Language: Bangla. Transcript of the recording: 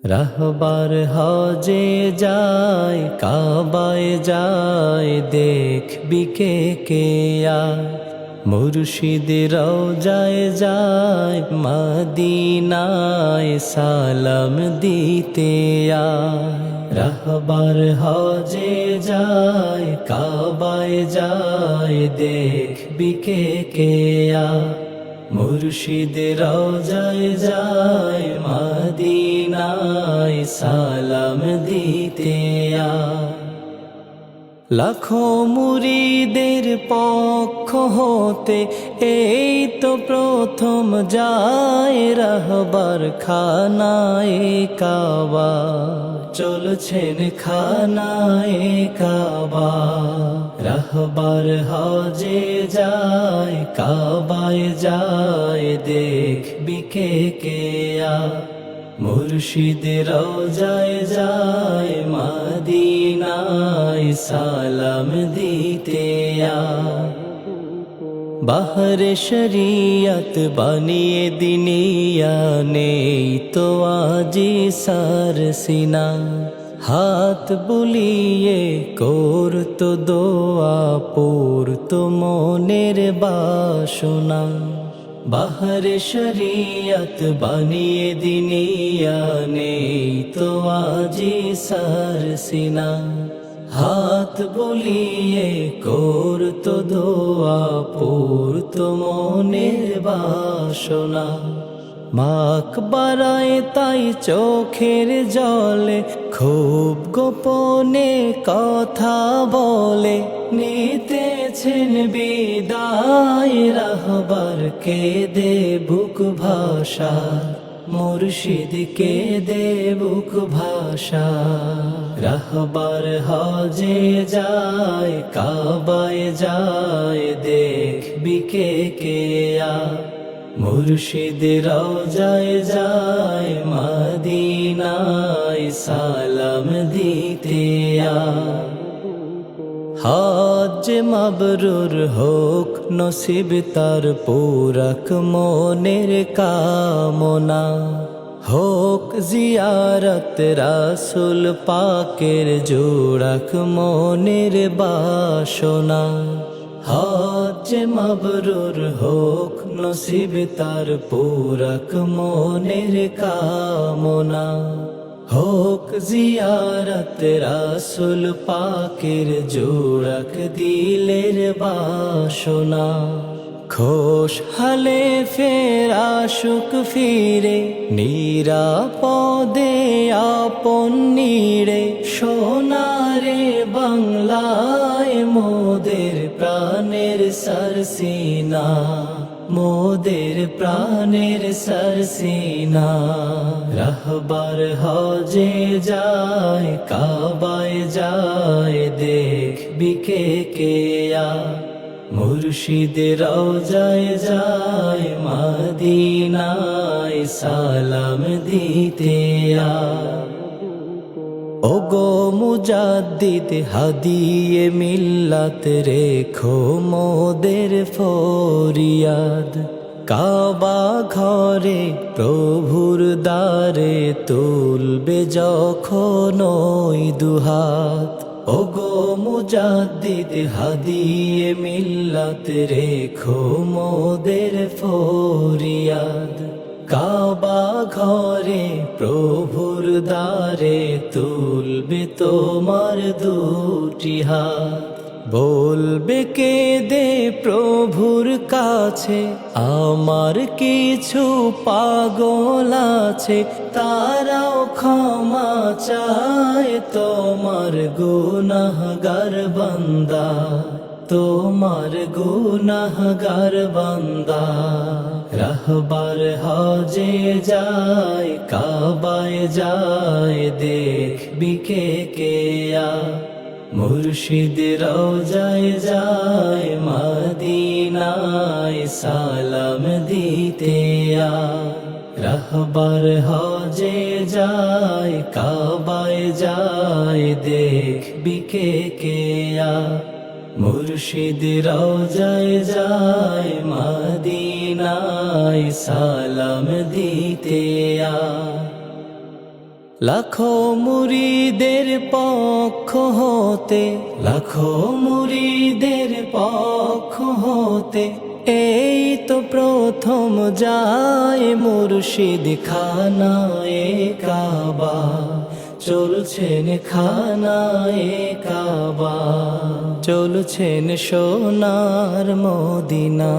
রাহবার হজে যায় কাবায় যায় দেখবি কে কে আয় মুর্শিদ রওজায় যায় মদিনায় সালাম দিতে আয় রাহবার হজে যায় কাবায় যায় দেখবি কে কে আয় মুর্শিদ রওজায় যায় মদিনায় সালাম দিতে আয় লাখো মুরিদের পক্ষ হতে এই তো প্রথম যায় রাহবার খানায় কাবা চলছেন খানায় কাবা রাহবার হজে যায় কাবায় যায় দেখবি কে কে আয় মুর্শিদ রওজায় যায় মদিনায় সালাম দিতে আয় বাহরে শরিয়ত বানিয়ে দিনিয়া নেই তো আজি সার সিনা হাত বুলিয়ে করতো দোয়া পড়তো মনের বাসনা বাহরে শরিয়ত বানিয়ে দিনিয়া নেই তো আজি সার সিনা হাত বুলিয়ে করতো দোয়া পড়তো মনের বাসনা মাক বাড়ায় তাই চোখের জলে খুব গোপনে কথা বলে নিতেছেন বিদায় রাহবার কেঁদে বুক ভাষা মুর্শিদ কেঁদে বুক ভাষা রাহবার হজে যায় কাবায় যায় দেখবি কে কে আয় মুর্শিদ রওজায় যায় মদিনায় সালাম দিতে আয় হজ মাবরুর হোক নসিব তার পুরাক মনের কামনা হোক জিয়ারত রাসূল পাকের জোড়াক মনের বাসনা হজ মাবরুর হোক নসিব তার পুরাক মনের কামনা হোক জিয়ারত রাসূল পাকের জোড়াক দিলের বাসনা খোশ হালে ফের আশুক ফিরে নিরাপদে আপন নিড়ে সোনারে বাংলায় মোদের প্রাণের সরসিনা মোদের প্রাণের সরসিনা রাহবার হজে যায় কাবায় যায় দেখবি কে কে আয় মুর্শিদ রওজায় যায় মদিনায় সালাম দিতে আয় ওগো মুজাদ্দিদ হাদিয়ে মিল্লাত রেখো মোদের ফরিয়াদ কাবা ঘরে প্রভুর দ্বারে তুলবে যখন ওই দুহাত ওগো মুজাদ্দিদ হাদিয়ে মিল্লাত রেখো মোদের ফরিয়াদ কাবা ঘরে প্রভুর দ্বারে তুলবে তোমার দুটি হাত বলবে কে দে প্রভুর কাছে আমার কিছু পাগল আছে তারাও ক্ষমা চায় তোমার গুনাহগার বান্দা তোমার গুনাহগার বান্দা রাহবার হজে যায় কাবায় যায় দেখবি কে কে আয় মুর্শিদ রওজায় যায় মদিনায় সালাম দিতে আয় রাহবার হজে যায় কাবায় যায় দেখবি কে কে আয় মুর্শিদ রওজায় যায় মদিনায়, সালাম দিতে আ লাখো মুরিদের পক্ষ হতে, লাখো মুরিদের পক্ষ হতে, এই তো প্রথম যায় মুর্শিদ খানায়ে কাবা, চলছেন খানায়ে কাবা, চলছেন সোনার মদিনা।